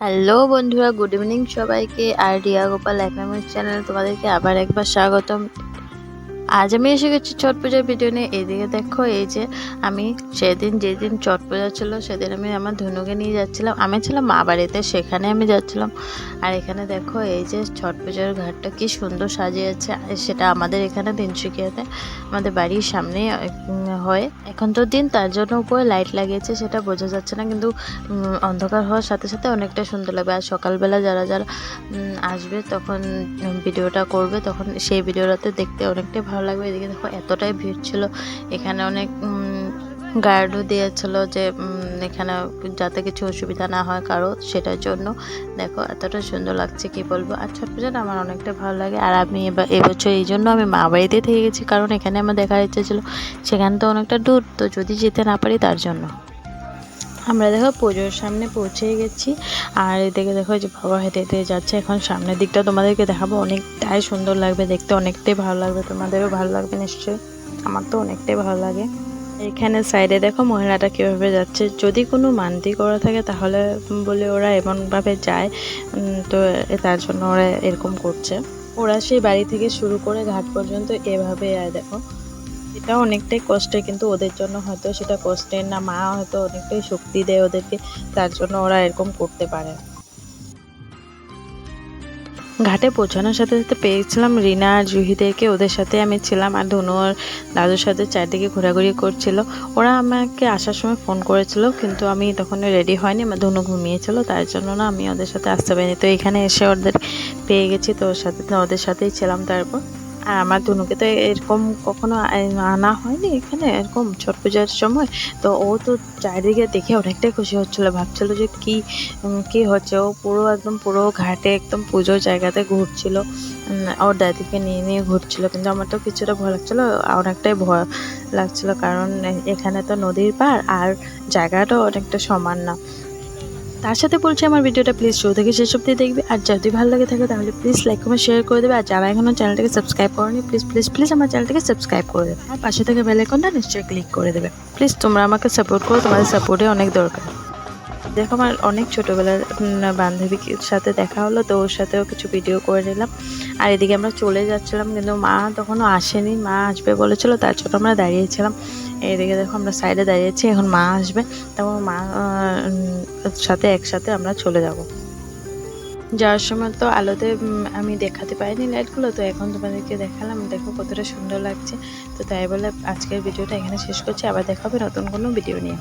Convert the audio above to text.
Hello বন্ধুরা, good evening সবাইকে। আর Riya Gopal academic চ্যানেলে তোমাদেরকে আবার একবার স্বাগতম। আজ আমি এসে গেছি ছট পূজার ভিডিও নিয়ে। এদিকে দেখো, এই যে আমি যেদিন ছট পূজা ছিল সেদিন আমি আমার ধনুকে নিয়ে যাচ্ছিলাম। আমি ছিলাম মা বাড়িতে, সেখানে আমি যাচ্ছিলাম। আর এখানে দেখো, এই যে ছট পূজার ঘাটটা কি সুন্দর সাজিয়েছে। সেটা আমাদের এখানে তিনসুকিয়াতে আমাদের বাড়ির সামনে হয়। এখন তো দিন, তার জন্য উপরে লাইট লাগিয়েছে, সেটা বোঝা যাচ্ছে না, কিন্তু অন্ধকার হওয়ার সাথে সাথে অনেকটা সুন্দর লাগবে। আর সকালবেলা যারা যারা আসবে, তখন ভিডিওটা করবে, তখন সেই ভিডিওটাতে দেখতে অনেকটাই ভালো লাগবে। এদিকে দেখো, এতটাই ভিড় ছিল। এখানে অনেক গার্ডও দিয়েছিল যে এখানে যাতে কিছু অসুবিধা না হয় কারো, সেটার জন্য। দেখো এতটা সুন্দর লাগছে, কি বলবো। আর ছট পূজাটা আমার অনেকটা ভালো লাগে। আর আমি এবছর এই জন্য আমি মা বাড়িতে থেকে গেছি, কারণ এখানে আমার দেখার ইচ্ছে ছিল। সেখানে তো অনেকটা দূর, তো যদি যেতে না পারি তার জন্য। আমরা দেখো পুজোর সামনে পৌঁছেই গেছি। আর এদিকে দেখো, যে বাবা হেঁটে হেঁটে যাচ্ছে। এখন সামনের দিকটা তোমাদেরকে দেখাবো, অনেকটাই সুন্দর লাগবে দেখতে, অনেকটাই ভালো লাগবে। তোমাদেরও ভালো লাগবে নিশ্চয়ই, আমার তো অনেকটাই ভালো লাগে। এখানে সাইডে দেখো মহিলাটা কীভাবে যাচ্ছে। যদি কোনো মানতি করা থাকে তাহলে বলে ওরা এমনভাবে যায়, তো তার জন্য ওরা এরকম করছে। ওরা সেই বাড়ি থেকে শুরু করে ঘাট পর্যন্ত এভাবে দেখো, এটা অনেকটাই কষ্টের, কিন্তু ওদের জন্য হয়তো সেটা কষ্টের না। মা হয়তো অনেকটাই শক্তি দেয় ওদেরকে, তার জন্য ওরা এরকম করতে পারে। ঘাটে পৌঁছানোর সাথে সাথে পেয়েছিলাম রিনা আর জুহিদেরকে, ওদের সাথে আমি ছিলাম। আর ধনু আর দাদুর সাথে চারদিকে ঘোরাঘুরি করছিল। ওরা আমাকে আসার সময় ফোন করেছিল, কিন্তু আমি তখন রেডি হয়নি, আমার ধনু ঘুমিয়েছিল, তার জন্য না আমি ওদের সাথে আসতে পারিনি। তো এখানে এসে ওদের পেয়ে গেছি, তো ওদের সাথেই ছিলাম। তারপর আর আমার ধনুকে তো এরকম কখনো আনা হয়নি এখানে, এরকম ছট পূজার সময়। তো ও তো চারিদিকে দেখে অনেকটাই খুশি হচ্ছিল, ভাবছিল যে কি হচ্ছে। ও পুরো ঘাটে একদম পুজোর জায়গাতে ঘুরছিল, ওর দাদিকে নিয়ে নিয়ে ঘুরছিল। কিন্তু আমার তো কিছুটা ভয় লাগছিল, অনেকটাই ভয় লাগছিল, কারণ এখানে তো নদীর পাড়, আর জায়গাটাও অনেকটা সমান না। তার সাথে বলছি, আমার ভিডিওটা প্লিজ শুরু থেকে শেষ অবধি দেখবে। আর যদি ভালো লাগে থাকে তাহলে প্লিজ লাইক কমেন্ট শেয়ার করে দেবে। আর যারা এখনো চ্যানেলটাকে সাবস্ক্রাইব করেনি, প্লিজ প্লিজ প্লিজ আমার চ্যানেলটাকে সাবস্ক্রাইব করে দেবে। আর পাশে থেকে বেল আইকনটা নিশ্চয়ই ক্লিক করে দেবে। প্লিজ তোমরা আমাকে সাপোর্ট করো, তোমাদের সাপোর্টে অনেক দরকার। দেখো, আমার অনেক ছোটোবেলার বান্ধবীর সাথে দেখা হলো, তো ওর সাথেও কিছু ভিডিও করে নিলাম। আর এদিকে আমরা চলে যাচ্ছিলাম, কিন্তু মা তখনও আসেনি। মা আসবে বলেছিল, তার জন্য আমরা দাঁড়িয়েছিলাম। এদিকে দেখো, আমরা সাইডে দাঁড়িয়েছি, এখন মা আসবে, তখন মা সাথে একসাথে আমরা চলে যাব। যাওয়ার সময় তো আলোতে আমি দেখাতে পারিনি লাইটগুলো, তো এখন তোমাদেরকে দেখালাম। দেখো কতটা সুন্দর লাগছে। তো তাই বলে আজকের ভিডিওটা এখানে শেষ করছি, আবার দেখা হবে নতুন কোনো ভিডিও নিয়ে।